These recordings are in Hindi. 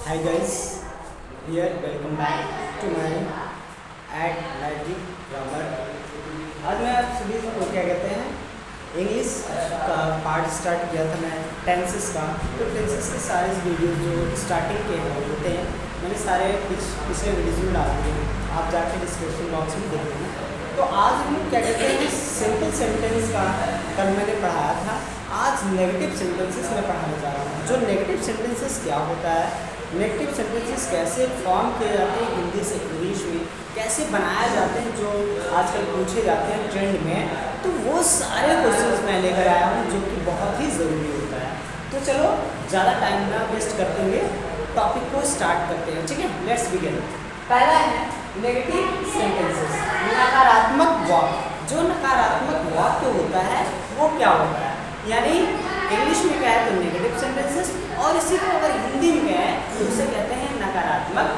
Hi guys, here welcome back to my at Library Grammar। आज मैं आप सभी को क्या कहते हैं इंग्लिश का पार्ट स्टार्ट किया था मैं टेंसेस का। तो टेंसेस के सारे वीडियोस जो स्टार्टिंग के होते हैं मैंने सारे पिछले वीडियोस में डाल दिए हैं, आप जाके डिस्क्रिप्शन बॉक्स में देख लेना। तो आज हम क्या कहते हैं सिंपल सेंटेंस का कल मैंने पढ़ाया था, आज नेगेटिव सेंटेंसेस में पढ़ाने जा रहा हूँ। जो नेगेटिव सेंटेंसेस क्या होता है, नेगेटिव सेंटेंसेस कैसे फॉर्म किए जाते हैं हिंदी से इंग्लिश में, कैसे बनाए जाते हैं, जो आजकल पूछे जाते हैं ट्रेंड में, तो वो सारे क्वेश्चंस मैं लेकर आया हूँ जो कि बहुत ही ज़रूरी होता है। तो चलो ज़्यादा टाइम ना वेस्ट करते हुए टॉपिक को स्टार्ट करते हैं, ठीक है। Let's begin. पहला है नेगेटिव सेंटेंसेस, नकारात्मक वाक्य। जो नकारात्मक वाक्य होता है वो क्या होता है, यानी इंग्लिश में क्या है तो नेगेटिव सेंटेंसेस, और इसी को अगर हिंदी में क्या है तो उसे कहते हैं नकारात्मक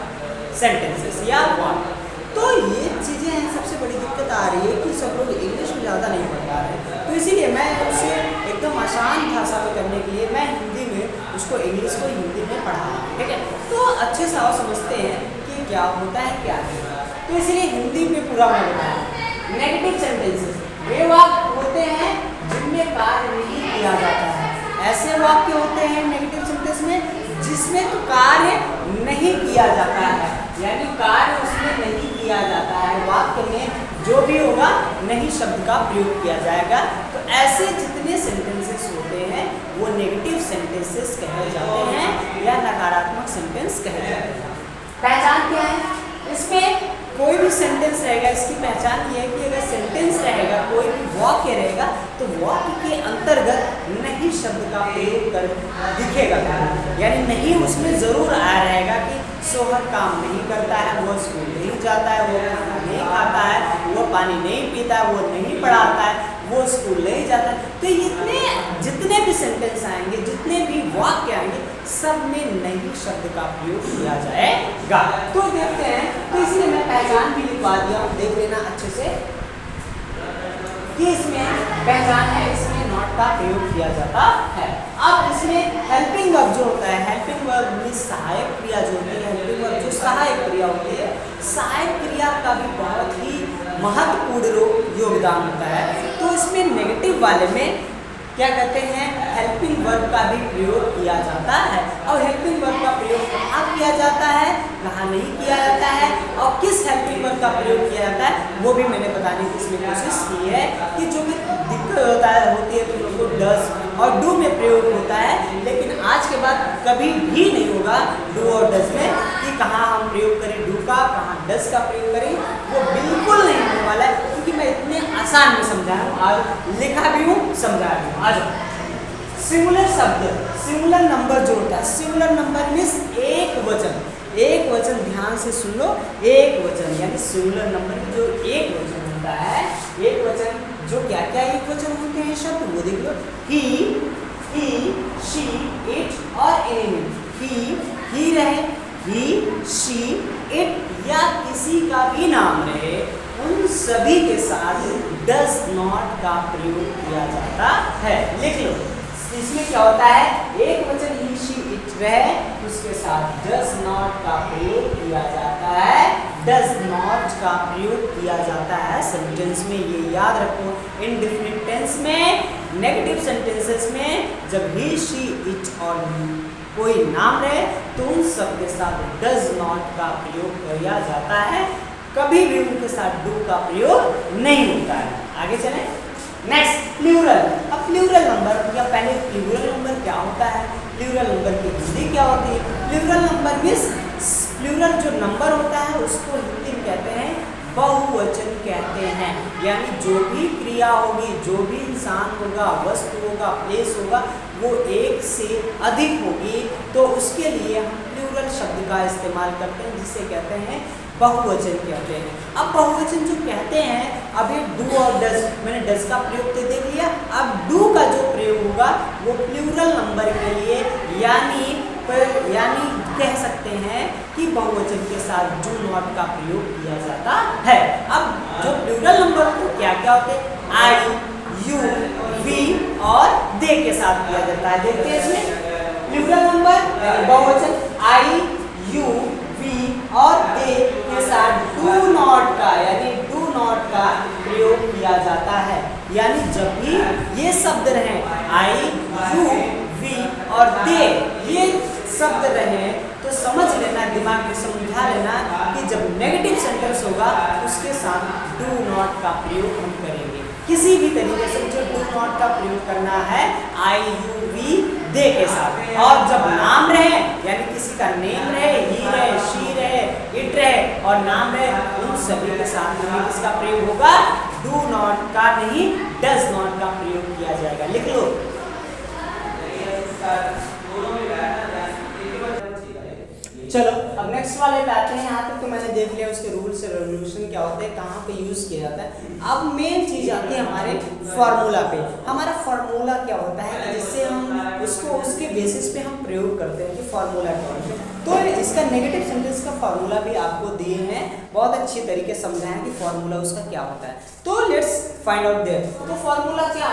सेंटेंसेस या वाक्य। तो ये चीज़ें हैं, सबसे बड़ी दिक्कत आ रही है कि सब लोग इंग्लिश में ज़्यादा नहीं पढ़ पा रहे, तो इसीलिए मैं उसे एकदम आसान भाषा में करने के लिए मैं हिंदी में उसको इंग्लिश को हिंदी में पढ़ा रहा हूँ, ठीक है। तो अच्छे से आप समझते हैं कि क्या होता है क्या नहीं, तो इसीलिए हिंदी में पूरा मैं बताया। नेगेटिव सेंटेंसेस वे वाक्य होते हैं जिनमें कार्य नहीं किया जाता है। ऐसे वाक्य होते हैं नेगेटिव सेंटेंस में जिसमें तो कार्य नहीं किया जाता है, यानी कार्य उसमें नहीं किया जाता है, वाक्य में जो भी होगा नहीं शब्द का प्रयोग किया जाएगा। तो ऐसे जितने सेंटेंसेस होते हैं वो नेगेटिव सेंटेंसेस कहे जाते हैं या नकारात्मक सेंटेंस कहे जाते हैं। पहचान क्या है, इसमें कोई भी सेंटेंस रहेगा इसकी पहचान ये है कि अगर सेंटेंस रहेगा, कोई भी वाक्य रहेगा, तो वाक्य के अंतर्गत नहीं शब्द का प्रयोग कर दिखेगा, यानी नहीं उसमें जरूर आया रहेगा कि सोहर काम नहीं करता है, वो स्कूल नहीं जाता है, वो खाना नहीं खाता है, वो पानी नहीं पीता है, वो नहीं पढ़ाता है, वो स्कूल नहीं जाता है। तो इतने जितने भी सेंटेंस आएंगे, जितने भी वाक्य आएंगे, सब में नहीं शब्द का प्रयोग किया जाएगा। तो देखते हैं, तो इसलिए मैं पहचान भी लिखवा दिया, देख लेना अच्छे से कि इसमें पहचान है, इसमें नॉट का प्रयोग किया जाता है। अब इसमें हेल्पिंग वर्ब जो होता है, हेल्पिंग वर्ब में सहायक क्रिया जो होती है, हेल्पिंग वर्ब जो सहायक क्रिया होती है, सहायक क्रिया का भी बहुत ही महत्वपूर्ण योगदान होता है। तो इसमें नेगेटिव वाले में क्या कहते हैं हेल्पिंग वर्ब का भी प्रयोग किया जाता है, और हेल्पिंग वर्ब का प्रयोग कहाँ किया जाता है, कहाँ नहीं किया जाता है, और किस हेल्पिंग वर्ब का प्रयोग किया जाता है वो भी मैंने बताने की इसमें कोशिश की है। कि जो भी दिक्कत होती है तुम लोग को डज और डू में प्रयोग होता है, लेकिन आज के बाद कभी भी नहीं होगा डू और डज में कि कहाँ हम प्रयोग करें डू का, कहाँ डज का प्रयोग करें, वो बिल्कुल नहीं होने वाला है, क्योंकि मैं इतने आसान में समझाया हूँ और लिखा भी हूँ, समझाया भी हूँ। आ जाओ सिंगुलर शब्द, सिंगुलर नंबर जो होता है, सिंगुलर नंबर मीन्स एक वचन, एक वचन, ध्यान से सुन लो, एक वचन यानी सिंगुलर नंबर जो एक वचन होता है, एक वचन जो क्या क्या एक वचन होते हैं शब्द वो देख लो, ही, शी, इट और एनी। ही रहे, ही, शी, इट या किसी का भी नाम रहे, उन सभी के साथ डज नॉट का प्रयोग किया जाता है। लिख लो, इसमें क्या होता है, एक वचन ही, शी, इट रहे, उसके साथ डज नॉट का प्रयोग किया जाता है, डज नॉट का प्रयोग किया जाता है सेंटेंस में, ये याद रखो। इनडेफिनिट टेंस में, नेगेटिव सेंटेंसेस में जब ही, शी, इट और कोई नाम रहे तो उन सब के साथ डज नॉट का प्रयोग किया जाता है, कभी भी उनके साथ डू का प्रयोग नहीं होता है। आगे चलें, नेक्स्ट प्लूरल। अब प्लूरल नंबर या पहले प्लूरल नंबर क्या होता है, प्लूरल नंबर की हिंदी क्या होती है। प्लूरल नंबर मीन्स प्लूरल जो नंबर होता है उसको हिंदी में कहते हैं बहुवचन कहते हैं, यानी जो भी क्रिया होगी, जो भी इंसान होगा, वस्तु होगा, प्लेस होगा, वो एक से अधिक होगी, तो उसके लिए हम प्लूरल शब्द का इस्तेमाल करते हैं, जिसे कहते हैं बहुवचन कहते हैं। अब बहुवचन जो कहते हैं, अभी डू और डज, मैंने डज का प्रयोग तो देख लिया, अब डू का जो प्रयोग होगा वो प्लूरल नंबर के लिए, यानी कह सकते हैं कि बहुवचन के साथ डू नॉट का प्रयोग किया जाता है। अब जो प्लूरल नंबर होते हैं क्या क्या होते हैं, आई, यू, वी और दे के साथ किया जाता है। देखते हैं इसमें प्लूरल नंबर बहुवचन आई, यू, वी और दे के साथ डू नॉट का यानी डू नॉट का प्रयोग किया जाता है। यानी जब भी ये शब्द रहे आई, यू, वी और दे ये शब्द रहे तो समझ लेना, दिमाग में समझा लेना कि जब नेगेटिव सेंटेंस होगा उसके साथ डू नॉट का प्रयोग हम करेंगे। किसी भी तरीके से मुझे डू नॉट का प्रयोग करना है आई, यू, वी, दे के साथ। और जब नाम रहे यानी किसी का नेम रहे, ही रहे, शी रहे, इट रहे और नाम रहे, उन सभी के साथ हमें किसका प्रयोग होगा? डू नॉट का नहीं, डज नॉट का प्रयोग किया जाएगा। लिख लो। चलो अब नेक्स्ट वाले पे आते हैं। यहाँ तक तो मैंने देख लिया उसके रूल्स और रेगुलेशन क्या होते हैं, कहाँ पे यूज किया जाता है। अब मेन चीज आती है हमारे फॉर्मूला पे। हमारा फॉर्मूला क्या होता है कि जिससे हम उसको उसके बेसिस पे हम प्रयोग करते हैं कि फॉर्मूला क्या होता है। तो इसका नेगेटिव सेंटेंस का फॉर्मूला भी आपको दिए हैं, बहुत अच्छी तरीके से समझाएं कि फॉर्मूला उसका क्या होता है। तो लेट्स फाइंड आउट देयर। तो फॉर्मूला क्या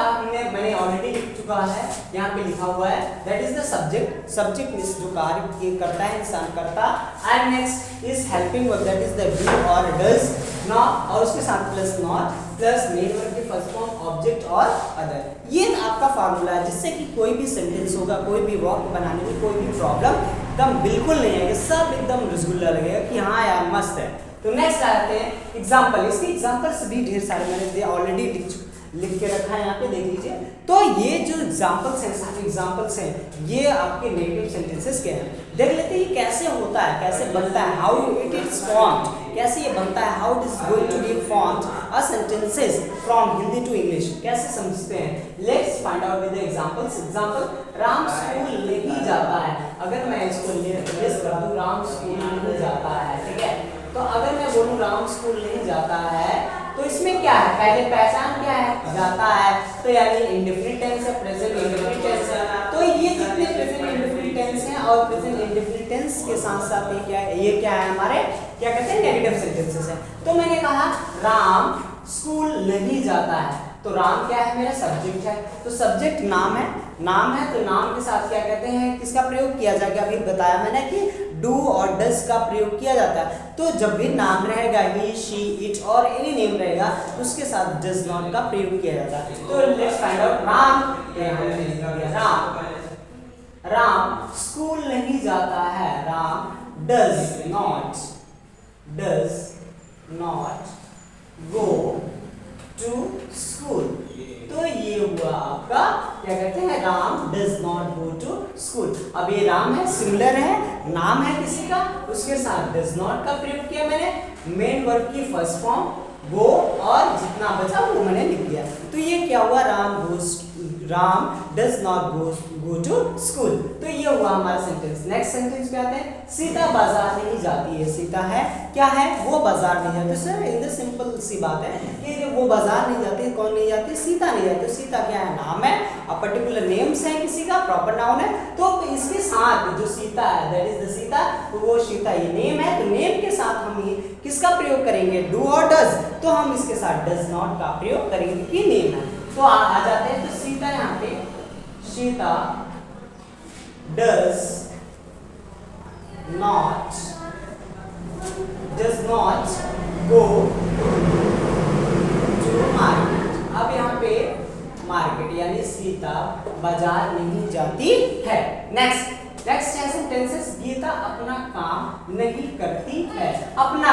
मैंने ऑलरेडी लिख चुका है, यहाँ पे लिखा हुआ है that is the subject. Subject इस जो कार्य करता है इंसान करता, and next is helping verb that is the do और डज नॉट और उसके साथ plus not plus main verb की फर्स्ट फॉर्म ऑब्जेक्ट और अदर। ये आपका फार्मूला है जिससे कि कोई भी सेंटेंस होगा, कोई भी वाक्य बनाने में कोई भी प्रॉब्लम एकदम बिल्कुल नहीं आएगी, सब एकदम रसगुल्ला लगेगा कि हाँ यार मस्त है। तो नेक्स्ट आते हैं एग्जाम्पल। इसके एग्जाम्पल्स भी ढेर सारे मैंने ऑलरेडी लिख के रखा है, यहाँ पे देख लीजिए। तो ये जो एग्जाम्पल्स हैं, सारे एग्जाम्पल्स हैं, ये आपके नेगेटिव सेंटेंसेस के हैं। देख लेते हैं ये कैसे होता है, कैसे बनता है, हाउ इट इज फॉर्म्ड, कैसे ये बनता है, how it is going to be formed a sentences from Hindi to English, कैसे समझते हैं। Let's find out with the examples. Example, Ram school नहीं जाता है। अगर मैं इसको लिस्ट कर दूं, राम स्कूल नहीं जाता है, ठीक है। तो अगर मैं बोलूं राम स्कूल नहीं जाता है तो इसमें क्या है, पहले पहचान क्या है, जाता है। तो यानी इंडेफिनिट टेंस है, प्रेजेंट इंडेफिनिट टेंस है। तो ये जितने प्रेजेंट इंडेफिनिट टेंस हैं और प्रेजेंट इंडेफिनिट टेंस के साथ साथ ये क्या है हमारे, क्या कहते हैं, नेगेटिव सेंटेंसेस है। तो मैंने कहा राम स्कूल नहीं जाता है, तो राम क्या है, मेरा सब्जेक्ट है। तो सब्जेक्ट नाम है, नाम है तो नाम के साथ क्या कहते हैं, किसका प्रयोग किया जाएगा। अभी बताया मैंने कि डू और डज का प्रयोग किया जाता है। तो जब भी नाम रहेगा, ही, शी, इट और एनी नेम रहेगा, उसके साथ डज नॉट का प्रयोग किया जाता है। तो let's find out Ram, Ram school नहीं जाता है, Ram does not go to school. तो ये हुआ आपका क्या कहते हैं, Ram does not go to school. अब ये राम है, सिंगुलर है, नाम है किसी का, उसके साथ डज नॉट का प्रयोग किया मैंने, मेन वर्ब की फर्स्ट फॉर्म गो और जितना बचा वो मैंने लिख दिया। तो ये क्या हुआ, Ram does not go to school. तो ये हुआ हमारा सेंटेंस। नेक्स्ट सेंटेंस पे आते हैं, सीता बाजार नहीं जाती है। सीता है, क्या है, वो बाजार नहीं जाती। सर इन सिंपल सी बात है कि वो बाजार नहीं जाती, कौन नहीं जाती, सीता नहीं जाती। सीता क्या है, नाम है, अब पर्टिकुलर नेम्स है किसी का, प्रॉपर नाउन है। तो इसके साथ जो सीता है दैट इज द सीता, तो वो सीता ये नेम है, तो नेम के साथ हम किसका प्रयोग करेंगे, डू और डज। तो हम इसके साथ डज नॉट का प्रयोग करेंगे कि नेम है। तो आ जाते हैं, तो सीता यहाँ पे, Sita does not go to market. अब यहाँ पे मार्केट यानी सीता बाजार नहीं जाती है। नेक्स्ट है सेंटेंसेस, गीता अपना काम नहीं करती है। अपना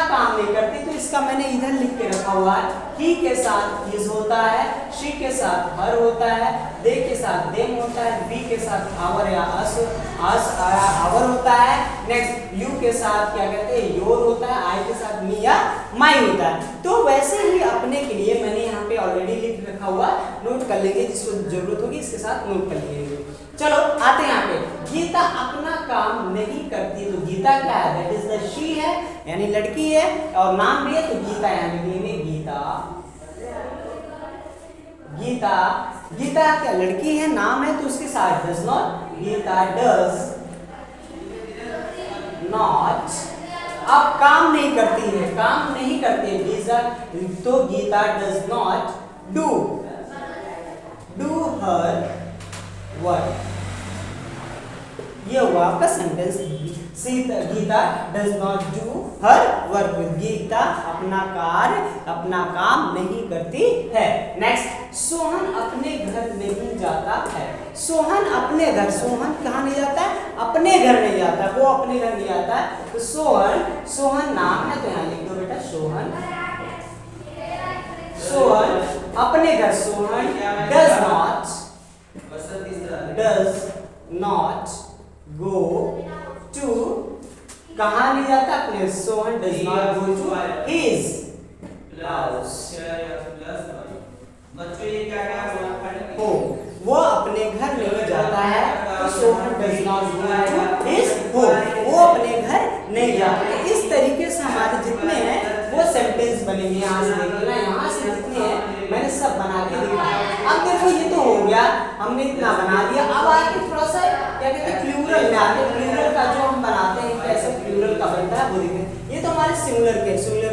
काम नहीं करती, तो इसका मैंने इधर लिख के रखा हुआ है, ही के साथ इज होता है, शी के साथ हर होता है, दे के साथ देम होता है, वी के साथ आवर या अस आवर होता है। नेक्स्ट यू के साथ क्या कहते हैं, योर होता है, आई के साथ मी या माई होता है। तो वैसे ही अपने के लिए मैंने यहाँ पे ऑलरेडी लिख रखा हुआ, नोट कर लेंगे, जिसको जरूरत होगी इसके साथ नोट कर लेंगे। चलो आते हैं यहाँ पे, गीता अपना काम नहीं करती। तो गीता क्या है, दैट इज द शी है, यानी लड़की है, और नाम भी है, तो गीता यहाँ लिखेंगे, गीता क्या लड़की है, नाम है, तो उसके साथ does not, Geeta does not. अब काम नहीं करती है, काम नहीं करती है, तो Geeta does not do her work. ये हुआ आपका sentence. Geeta does not do her work. Geeta अपना काम नहीं करती है। नेक्स्ट, सोहन अपने घर नहीं जाता है। सोहन अपने घर, सोहन कहाँ नहीं जाता है? अपने घर नहीं जाता, वो अपने घर नहीं जाता है। तो सोहन नाम है, तो यहाँ लिख दो बेटा सोहन अपने घर। Sohan does not go to, कहाँ नहीं जाता? अपने। Sohan does not go to his house. वो अपने घर नहीं जाता है, तो Sohan does not go to his home. वो अपने घर नहीं जाता। इस तरीके से हमारे जितने हैं वो सेंटेंस बनेंगे। यहाँ से देखिएगा, यहाँ से जितने हैं मैंने सब बना के दिखाया। अब देखो ये तो हो गया, हमने इतना बना दिया। अब आके थोड़ा सा क्या कहते हैं प्लूरल में आते हैं। प्लूरल का जो हम बनाते हैं कैसे प्लूरल का बनता है वो देखें। ये तो हमारे सिंगुलर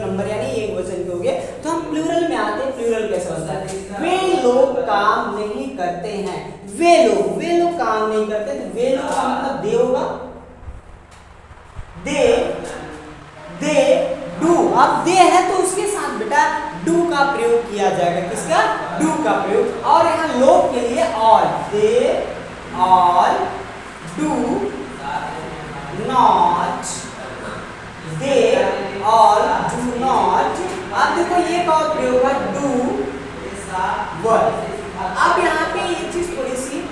नंबर यानी एक वचन के हो गए। तो हम प्लूरल में आते हैं। प्लूरल कैसे बनता है? वे लोग काम नहीं करते हैं। वे लोग काम नहीं करते। तो वे लोग का मतलब दे होगा, दे डू। अब दे है तो उसके साथ बेटा डू का प्रयोग किया जाएगा। किसका? डू का प्रयोग। और यहाँ लोग के लिए all. They all do not, they all do not. अब देखो ये का प्रयोग है डू वर्क। अब यहाँ पे एक चीज थोड़ी सी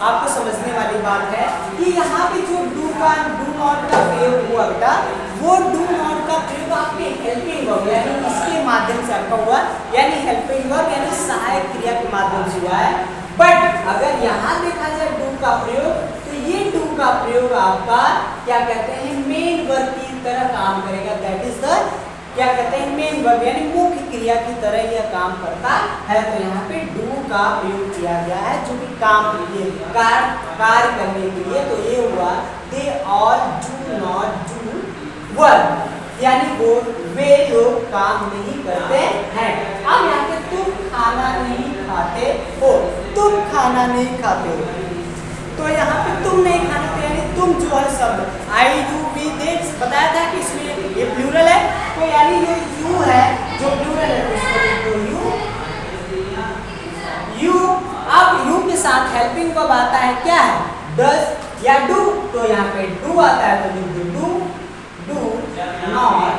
आपको समझने वाली बात है कि यहाँ पे जो डू नॉट का प्रयोग हुआ बेटा, वो डू नॉट का प्रयोग आपके हेल्पिंग वर्ब यानी इसके माध्यम से आपका हुआ, यानी हेल्पिंग वर्ब यानी सहायक क्रिया के माध्यम से हुआ है। बट अगर यहाँ देखा जाए डू का प्रयोग, तो ये डू का प्रयोग आपका क्या कहते हैं मेन वर्ब की तरह काम करेगा। दैट इज द क्या कहते हैं मेन वर्ब यानी मुख्य क्रिया की तरह यह काम करता है। तो यहाँ पे डू का प्रयोग किया गया है जो कि काम के लिए कार्य करने के लिए। तो ये हुआ they all do not do work, यानी वो वे लोग काम नहीं करते हैं। अब यहाँ पे तुम खाना नहीं खाते हो, तुम खाना नहीं खाते हो। तो यहाँ पे तुम नहीं खाना, तो यानी तुम जो है शब्द आई यू वी देख बताया था कि इसमें ये प्लूरल है। तो यानी ये यू है जो प्लूरल है, उसको यू। अब यू के साथ हेल्पिंग वर्ब आता है क्या है? डज या डू। तो यहाँ पे डू आता है तो लिख दो डू नॉट,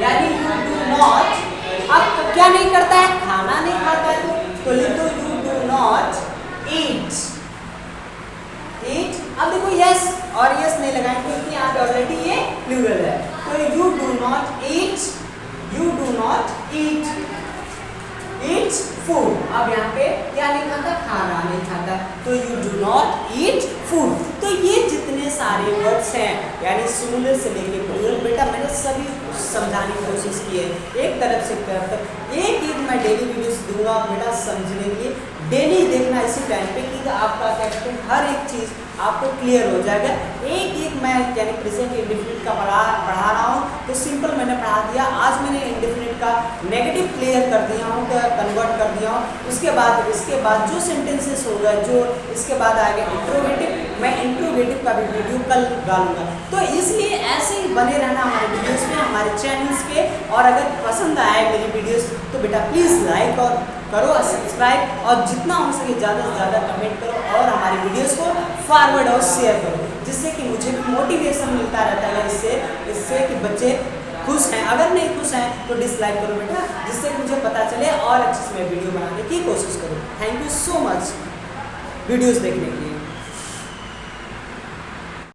यानी यू डू नॉट। अब क्या नहीं करता है? खाना नहीं खाता है। तो लिख दो यू डू नॉट ईट। अब देखो यस और यस नहीं लगाएंगे क्योंकि यहाँ पे ऑलरेडी ये प्लूरल है। तो you do not eat food. अब यहाँ पे क्या नहीं खाता? खाना नहीं खाता। तो you do not eat food. तो ये जितने सारे वर्ड्स हैं यानी सिंगुलर से लेके प्लूरल बेटा मैंने सभी समझाने की कोशिश की है एक तरफ से तरफ तक। एक मैं डेली वीडियोस दूंगा बेटा समझने के लिए। डेली देखना इसी टाइम पे कि आपका क्या कहते हैं हर एक चीज़ आपको क्लियर हो जाएगा। एक मैं यानी प्रेजेंट इंडेफिनिट का पढ़ा रहा हूँ तो सिंपल मैंने पढ़ा दिया। आज मैंने इंडेफिनिट का नेगेटिव क्लियर कर दिया हूँ, कन्वर्ट कर दिया हूँ। इसके बाद जो सेंटेंसेस होगा जो इसके बाद आएगा इंट्रोगेटिव, मैं इंट्रोगेटिव का भी वीडियो कल डालूंगा। तो इसलिए ऐसे ही बने रहना हमारे वीडियोस में, हमारे चैनल्स पे। और अगर पसंद आए मेरी वीडियोस तो बेटा प्लीज़ लाइक और करो और सब्सक्राइब, और जितना हो सके ज़्यादा से ज़्यादा कमेंट करो और हमारी वीडियोस को फॉरवर्ड और शेयर करो, जिससे कि मुझे भी मोटिवेशन मिलता रहता है। इससे कि बच्चे खुश हैं, अगर नहीं खुश हैं तो डिसलाइक करो बेटा, जिससे कि मुझे पता चले और अच्छे से मैं वीडियो बनाने की कोशिश करूँ। Thank you so much videos देखने के लिए।